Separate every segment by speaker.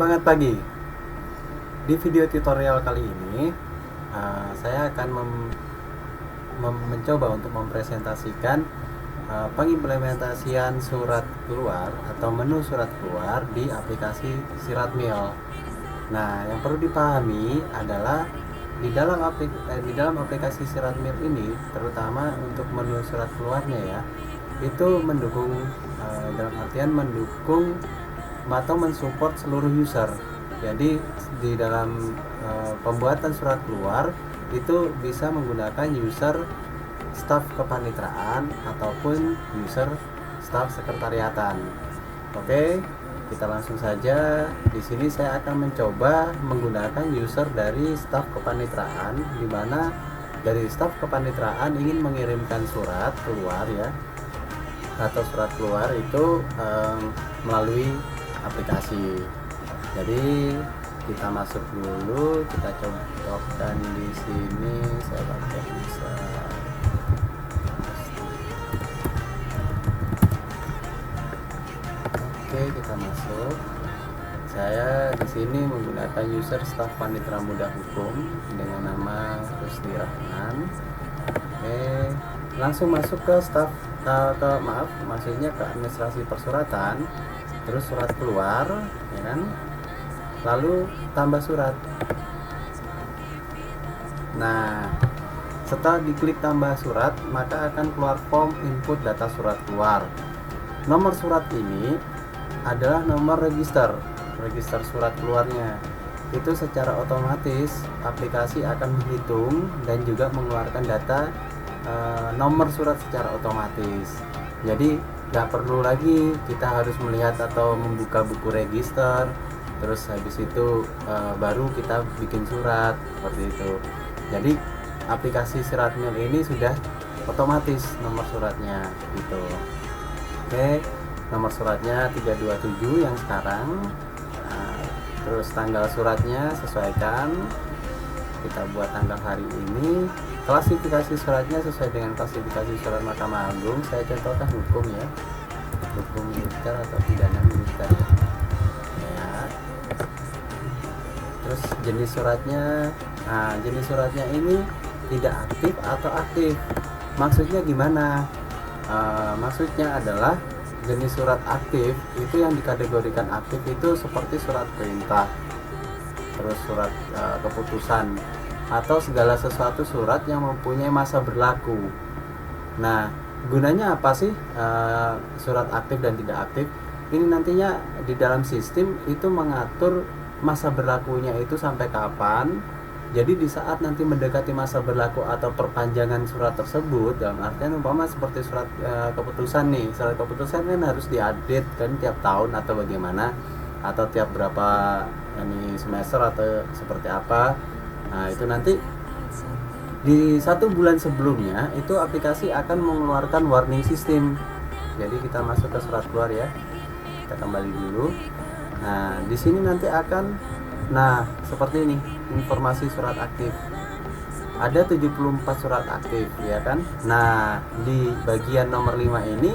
Speaker 1: Semangat pagi. Di video tutorial kali ini saya akan mencoba untuk mempresentasikan pengimplementasian surat keluar atau menu surat keluar di aplikasi Siratmil. Nah, yang perlu dipahami adalah di dalam aplikasi Siratmil ini, terutama untuk menu surat keluarnya ya, itu mendukung dalam artian mendukung atau mensupport seluruh user. Jadi di dalam pembuatan surat keluar itu bisa menggunakan user staf kepanitraan ataupun user staf sekretariatan. Oke, kita langsung saja. Di sini saya akan mencoba menggunakan user dari staf kepanitraan, di mana dari staf kepanitraan ingin mengirimkan surat keluar ya, atau surat keluar itu melalui aplikasi. Jadi kita masuk dulu, kita contohkan di sini. Saya pakai bisa. Oke, kita masuk. Saya di sini menggunakan user staf panitera muda hukum dengan nama Rusdi Rahman. Oke, langsung masuk ke staf maksudnya ke administrasi persuratan, terus surat keluar ya kan, lalu tambah surat. Nah, setelah diklik tambah surat, maka akan keluar form input data surat keluar. Nomor surat ini adalah nomor register surat keluarnya. Itu secara otomatis aplikasi akan menghitung dan juga mengeluarkan data nomor surat secara otomatis. Jadi nggak perlu lagi kita harus melihat atau membuka buku register, terus habis itu baru kita bikin surat seperti itu. Jadi aplikasi Siratmil ini sudah otomatis nomor suratnya gitu. Oke, nomor suratnya 327 yang sekarang. Terus tanggal suratnya sesuaikan, kita buat tanggal hari ini. Klasifikasi suratnya sesuai dengan klasifikasi surat Mahkamah Agung. Saya contohkan hukum ya, hukum militer atau pidana militer ya. Terus jenis suratnya, nah jenis suratnya ini tidak aktif atau aktif. Maksudnya gimana? Maksudnya adalah jenis surat aktif itu yang dikategorikan aktif itu seperti surat perintah, terus surat keputusan, atau segala sesuatu surat yang mempunyai masa berlaku. Nah, gunanya apa sih surat aktif dan tidak aktif? Ini nantinya di dalam sistem itu mengatur masa berlakunya itu sampai kapan. Jadi di saat nanti mendekati masa berlaku atau perpanjangan surat tersebut, dalam artian umpama seperti surat keputusan nih, surat keputusan kan harus diupdate kan tiap tahun atau bagaimana, atau tiap berapa ini semester atau seperti apa. Nah, itu nanti di 1 bulan sebelumnya itu aplikasi akan mengeluarkan warning system. Jadi kita masuk ke surat keluar ya. Kita kembali dulu. Nah, di sini nanti akan seperti ini informasi surat aktif. Ada 74 surat aktif ya kan. Nah, di bagian nomor 5 ini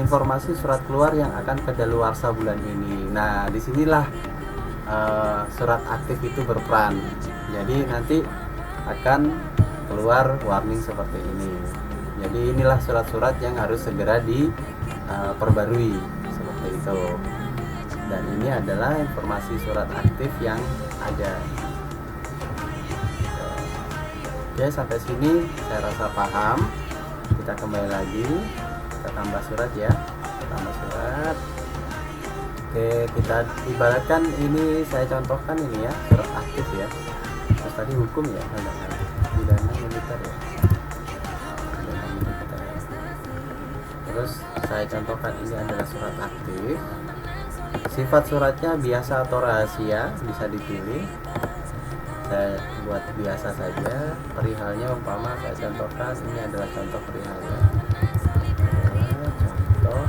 Speaker 1: informasi surat keluar yang akan kadaluarsa bulan ini. Nah, disinilah surat aktif itu berperan. Jadi nanti akan keluar warning seperti ini. Jadi inilah surat-surat yang harus segera diperbarui seperti itu. Dan ini adalah informasi surat aktif yang ada. Oke, sampai sini saya rasa paham. Kita kembali lagi, kita tambah surat ya, tambah surat. Oke, kita ibaratkan ini, saya contohkan ini ya, surat aktif ya. Terus tadi hukum ya, pidana militer ya, pidana militer ya. Terus saya contohkan ini adalah surat aktif. Sifat suratnya biasa atau rahasia, bisa dipilih. Saya buat biasa saja. Perihalnya umpama saya contohkan ini adalah contoh perihalnya. Contoh.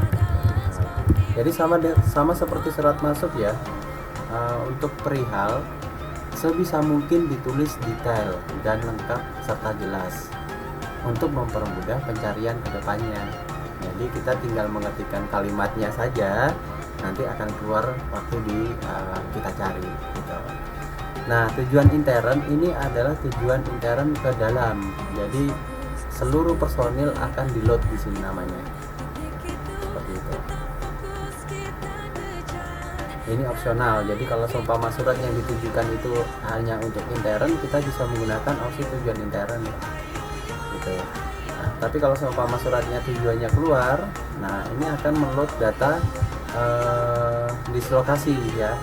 Speaker 1: Jadi sama seperti surat masuk ya. Untuk perihal sebisa mungkin ditulis detail dan lengkap serta jelas untuk mempermudah pencarian ke depannya. Jadi kita tinggal mengetikkan kalimatnya saja. nanti akan keluar waktu kita cari gitu. Nah, tujuan intern ini adalah tujuan intern ke dalam. Jadi seluruh personil akan di load di sini namanya. Seperti itu. Ini opsional. Jadi kalau seumpama surat yang ditujukan itu hanya untuk intern, kita bisa menggunakan opsi tujuan intern gitu. Nah, tapi kalau seumpama suratnya tujuannya keluar, nah ini akan meload data dislokasi ya.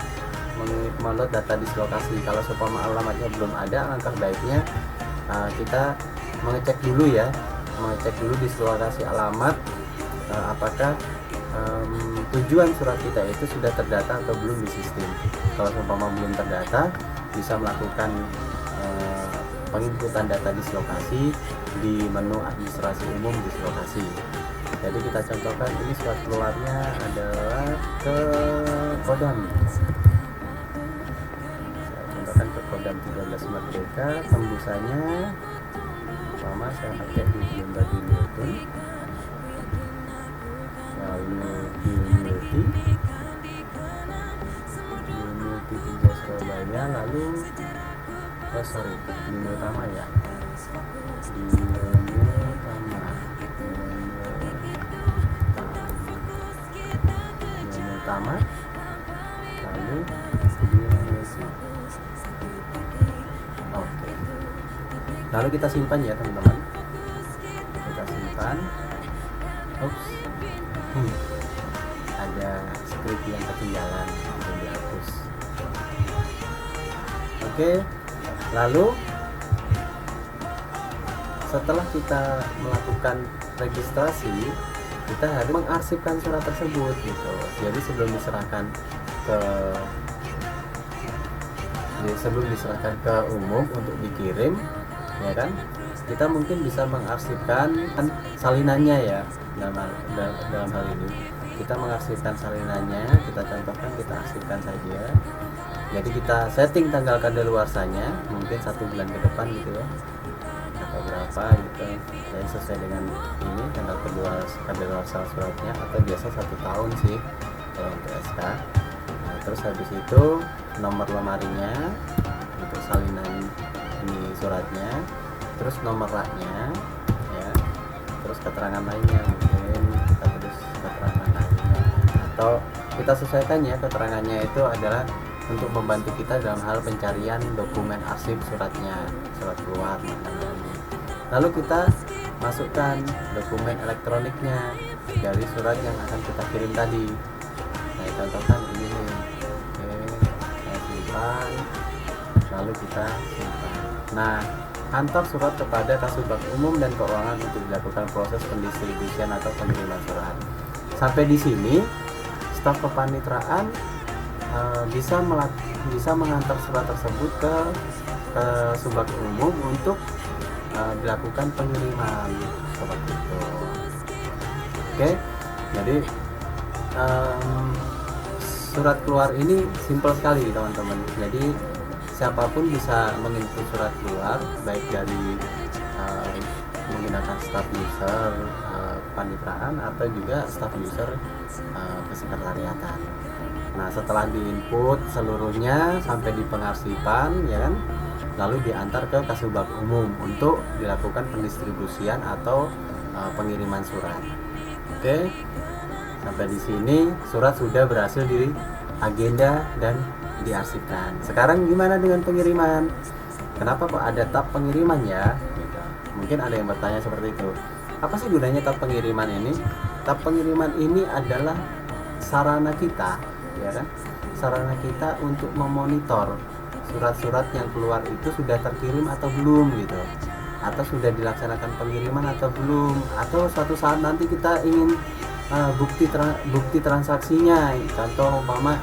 Speaker 1: Meload data dislokasi. Kalau seumpama alamatnya belum ada, alangkah baiknya kita mengecek dulu ya, mengecek dulu dislokasi alamat, apakah tujuan surat kita itu sudah terdata atau belum di sistem. Kalau seumpama belum terdata, bisa melakukan penginputan data dislokasi di menu administrasi umum dislokasi. Jadi kita contohkan, ini surat keluarnya adalah ke Kodam. Saya contohkan ke Kodam 13 Merdeka, tembusannya pertama saya pakai di Lembaga Newton, lalu di Unity 3 Surabaya, lalu di utama ya, di utama, lalu di Unity. Oke. Lalu kita simpan ya teman-teman, kita simpan. Ada script yang ketinggalan, yang dihapus. Oke, lalu setelah kita melakukan registrasi, kita harus mengarsipkan surat tersebut gitu. Jadi sebelum diserahkan ke umum untuk dikirim, ya kan, kita mungkin bisa mengarsipkan salinannya ya. Dalam hal ini kita mengarsipkan salinannya, kita contohkan, kita arsipkan saja. Jadi kita setting tanggal kadaluarsanya mungkin 1 bulan ke depan gitu ya, atau berapa gitu. Jadi sesuai dengan ini tanggal kadaluarsa suratnya, atau biasa 1 tahun sih kalau untuk SK. Nah, terus habis itu nomor lemarinya, untuk salinan ini suratnya, terus nomor raknya ya, terus keterangan lainnya, mungkin kita tulis keterangan lainnya, atau kita sesuaikan ya, keterangannya itu adalah untuk membantu kita dalam hal pencarian dokumen arsip suratnya, surat keluar maknanya. Lalu kita masukkan dokumen elektroniknya dari surat yang akan kita kirim tadi. Nah, contohkan ini nih. Oke, saya simpan, lalu kita simpan. Nah, antar surat kepada Kasubag Umum dan Keuangan untuk dilakukan proses pendistribusian atau pengiriman surat. Sampai di sini staf kepanitraan bisa mengantar surat tersebut ke Subag Umum untuk dilakukan pengiriman seperti itu. Oke, jadi surat keluar ini simpel sekali teman-teman. Jadi siapapun bisa menginput surat keluar, baik dari menggunakan staff user kepanitraan atau juga staff user kesekretariatan. Nah, setelah diinput seluruhnya sampai di pengarsipan ya kan, lalu diantar ke Kasubag Umum untuk dilakukan pendistribusian atau pengiriman surat. Oke, sampai di sini surat sudah berhasil di agenda dan diarsipkan. Sekarang gimana dengan pengiriman? Kenapa kok ada tab pengiriman ya? Gitu. Mungkin ada yang bertanya seperti itu. Apa sih gunanya tab pengiriman ini? Tab pengiriman ini adalah sarana kita, ya kan? Sarana kita untuk memonitor surat-surat yang keluar itu sudah terkirim atau belum gitu, atau sudah dilaksanakan pengiriman atau belum, atau suatu saat nanti kita ingin bukti transaksinya. Contoh umpama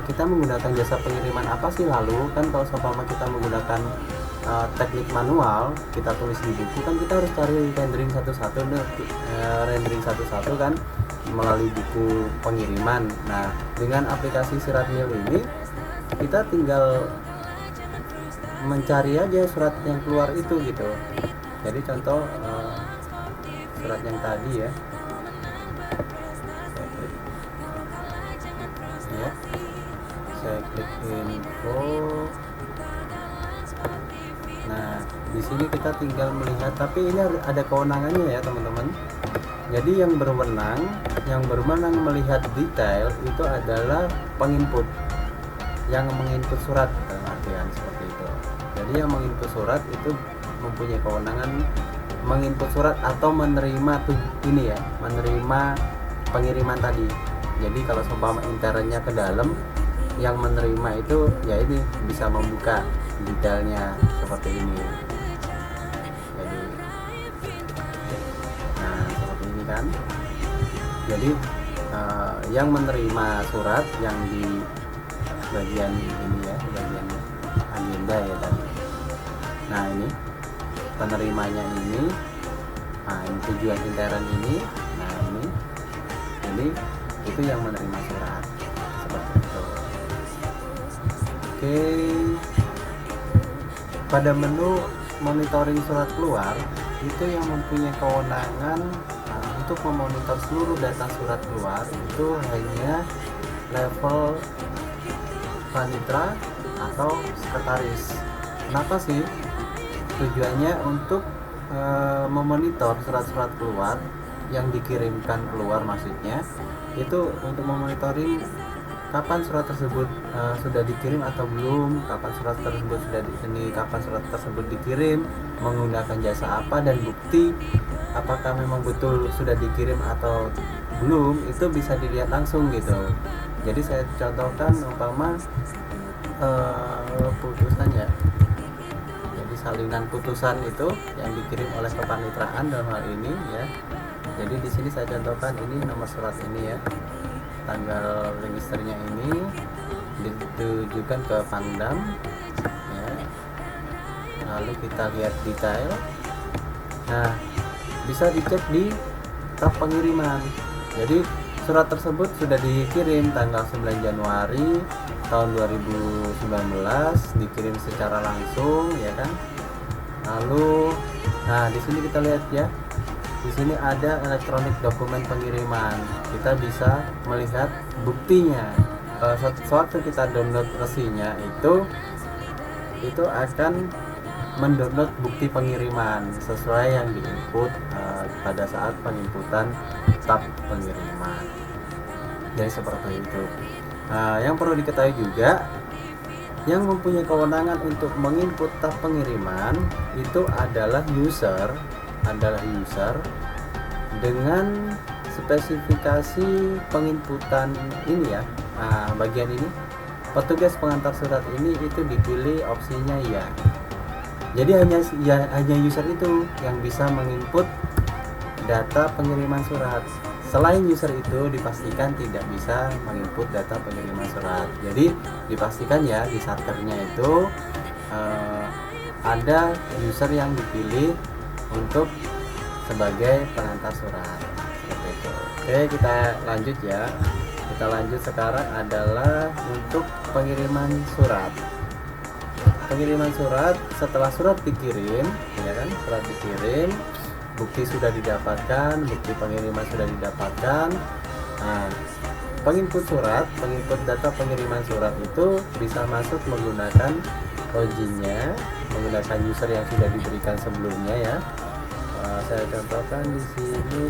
Speaker 1: kita menggunakan jasa pengiriman apa sih, lalu kan kalau seumpama kita menggunakan teknik manual, kita tulis di buku kan, kita harus cari rendering satu-satu kan melalui buku pengiriman. Nah, dengan aplikasi Siratmil ini kita tinggal mencari aja surat yang keluar itu gitu. Jadi contoh surat yang tadi ya, klik info. Nah, di sini kita tinggal melihat, tapi ini ada kewenangannya ya teman-teman. Jadi yang berwenang melihat detail itu adalah penginput, yang menginput surat, artian seperti itu. Jadi yang menginput surat itu mempunyai kewenangan menginput surat atau menerima ini ya, menerima pengiriman tadi. Jadi kalau seumpama internetnya ke dalam, yang menerima itu ya ini bisa membuka detailnya seperti ini. Jadi nah seperti ini kan. Jadi yang menerima surat yang di bagian ini ya, bagian agenda ya tadi. Nah ini penerimanya ini, nah ini tujuan intern ini, nah ini itu yang menerima surat seperti itu. Oke, pada menu monitoring surat keluar itu yang mempunyai kewenangan untuk memonitor seluruh data surat keluar itu hanya level panitra atau sekretaris. Kenapa sih? Tujuannya untuk memonitor surat-surat keluar yang dikirimkan keluar, maksudnya itu untuk memonitoring kapan surat tersebut sudah dikirim atau belum, kapan surat tersebut kapan surat tersebut dikirim, menggunakan jasa apa, dan bukti apakah memang betul sudah dikirim atau belum itu bisa dilihat langsung gitu. Jadi saya contohkan umpama putusan ya. Jadi salinan putusan itu yang dikirim oleh kepanitraan dalam hal ini ya. Jadi di sini saya contohkan ini nomor surat ini ya. Tanggal registernya ini ditujukan ke Pangdam ya. Lalu kita lihat detail. Nah, bisa dicek di tab pengiriman. Jadi surat tersebut sudah dikirim tanggal 9 Januari tahun 2019, dikirim secara langsung ya kan. Lalu nah di sini kita lihat ya. Di sini ada elektronik dokumen pengiriman. Kita bisa melihat buktinya. Sewaktu kita download resinya itu akan mendownload bukti pengiriman sesuai yang diinput pada saat penginputan tab pengiriman. Jadi seperti itu. Yang perlu diketahui juga, yang mempunyai kewenangan untuk menginput tab pengiriman itu adalah user dengan spesifikasi penginputan ini ya. Nah, bagian ini petugas pengantar surat ini itu dipilih opsinya ya. Jadi hanya user itu yang bisa menginput data pengiriman surat. Selain user itu dipastikan tidak bisa menginput data pengiriman surat. Jadi dipastikan ya di satkernya itu ada user yang dipilih untuk sebagai pengantar surat seperti itu. Oke, kita lanjut ya. Kita lanjut sekarang adalah untuk pengiriman surat. Pengiriman surat setelah surat dikirim, ya kan? Surat dikirim, bukti sudah didapatkan, bukti pengiriman sudah didapatkan. Nah, penginput data pengiriman surat itu bisa masuk menggunakan loginnya, menggunakan user yang sudah diberikan sebelumnya ya. Saya contohkan di sini.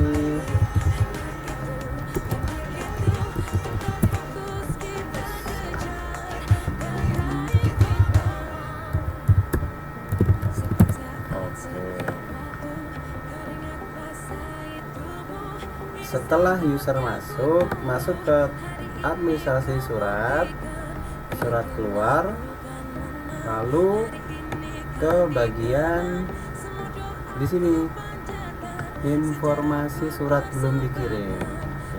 Speaker 1: Setelah user masuk ke administrasi surat keluar, lalu ke bagian di sini informasi surat belum dikirim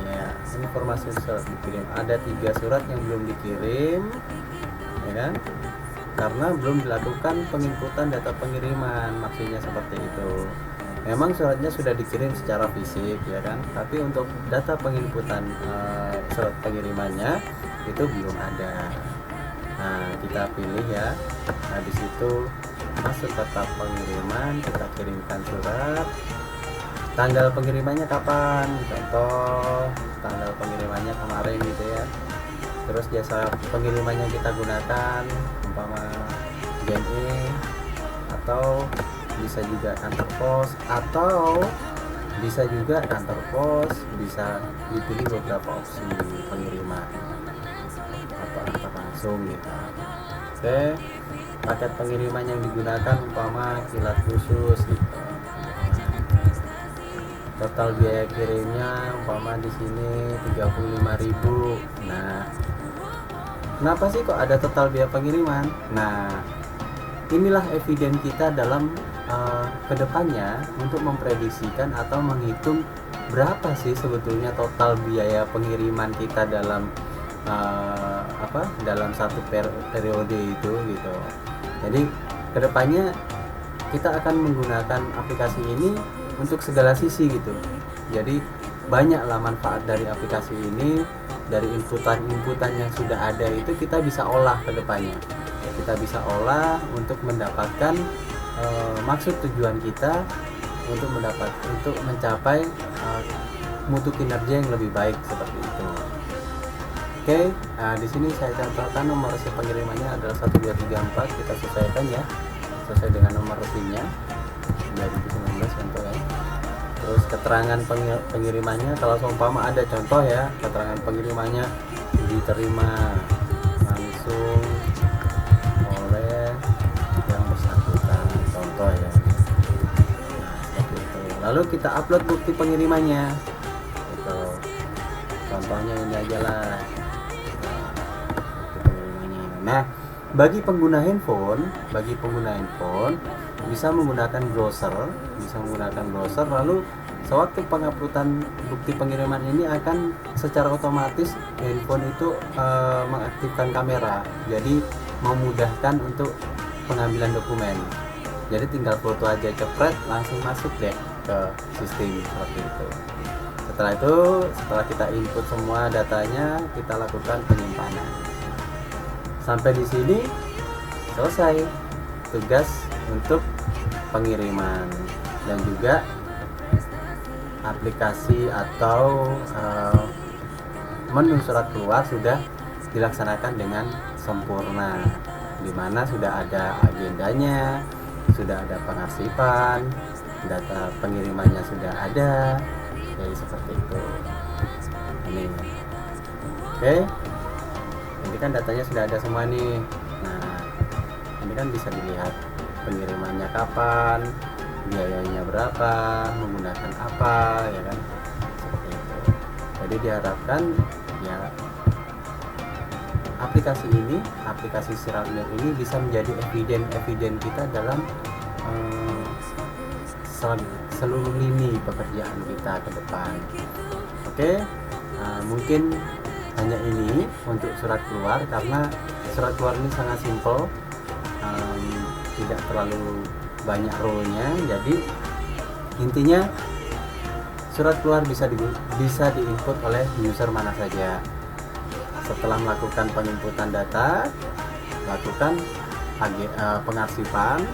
Speaker 1: ya. Informasi surat dikirim, ada 3 surat yang belum dikirim ya kan, karena belum dilakukan penginputan data pengiriman, maksudnya seperti itu. Memang suratnya sudah dikirim secara fisik ya kan, tapi untuk data penginputan surat pengirimannya itu belum ada. Nah, kita pilih ya. Nah, di situ masuk ke tab pengiriman, kita kirimkan surat. Tanggal pengirimannya kapan? Contoh tanggal pengirimannya kemarin gitu ya. terus jasa pengirimannya kita gunakan umpama JNE, atau bisa juga kantor pos, atau bisa juga kantor pos, bisa dipilih beberapa opsi pengiriman atau antar langsung gitu. Oke, paket pengiriman yang digunakan umpama kilat khusus gitu. Total biaya kirimnya umpama di sini 35.000. Nah, kenapa sih kok ada total biaya pengiriman? Nah, inilah eviden kita dalam kedepannya untuk memprediksikan atau menghitung berapa sih sebetulnya total biaya pengiriman kita dalam dalam satu periode itu gitu. Jadi kedepannya kita akan menggunakan aplikasi ini untuk segala sisi gitu. Jadi banyaklah manfaat dari aplikasi ini. Dari inputan yang sudah ada itu kita bisa olah ke depannya. Kita bisa olah untuk mendapatkan maksud tujuan kita untuk mencapai mutu kinerja yang lebih baik seperti itu. Oke, di sini saya contohkan nomor resi pengirimannya adalah 1234. Kita sesuaikan ya, sesuai dengan nomor resinya 2019 contoh ya. Terus keterangan pengirimannya, kalau seumpama ada contoh ya, keterangan pengirimannya diterima langsung oleh yang bersangkutan, contoh ya. Nah, seperti itu. Lalu kita upload bukti pengirimannya. Gitu. Contohnya ini aja lah. Bukti pengirimannya. Nah, bagi pengguna handphone bisa menggunakan browser, lalu sewaktu penguploadan bukti pengiriman ini akan secara otomatis handphone itu mengaktifkan kamera, jadi memudahkan untuk pengambilan dokumen. Jadi tinggal foto aja, cepret, langsung masuk deh ke sistem seperti itu. Setelah kita input semua datanya, kita lakukan penyimpanan. Sampai di sini selesai tugas untuk pengiriman, dan juga aplikasi atau menu surat keluar sudah dilaksanakan dengan sempurna, di mana sudah ada agendanya, sudah ada pengarsipan, data pengirimannya sudah ada, jadi seperti itu. Ini, oke, ini kan datanya sudah ada semua nih. Nah, ini kan bisa dilihat pengirimannya kapan, biayanya berapa, menggunakan apa, ya kan, seperti itu. Jadi diharapkan ya aplikasi Siralmir ini bisa menjadi eviden kita dalam seluruh lini pekerjaan kita ke depan. Oke, mungkin hanya ini untuk surat keluar, karena surat keluar ini sangat simple, tidak terlalu banyak role-nya. Jadi intinya surat keluar bisa diinput oleh user mana saja. Setelah melakukan penginputan data, lakukan pengarsipan.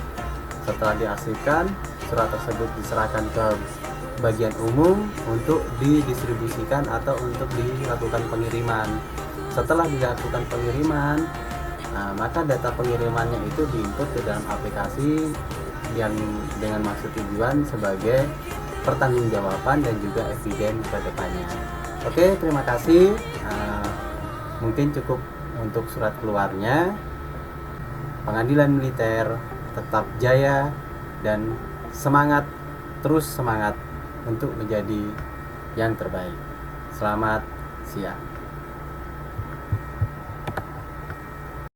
Speaker 1: Setelah diarsipkan, surat tersebut diserahkan ke bagian umum untuk didistribusikan atau untuk dilakukan pengiriman. Setelah dilakukan pengiriman, maka data pengirimannya itu diinput ke dalam aplikasi yang dengan maksud tujuan sebagai pertanggungjawaban dan juga eviden ke depannya. Oke, terima kasih. Mungkin cukup untuk surat keluarnya. Pengadilan Militer tetap jaya dan terus semangat untuk menjadi yang terbaik. Selamat siang.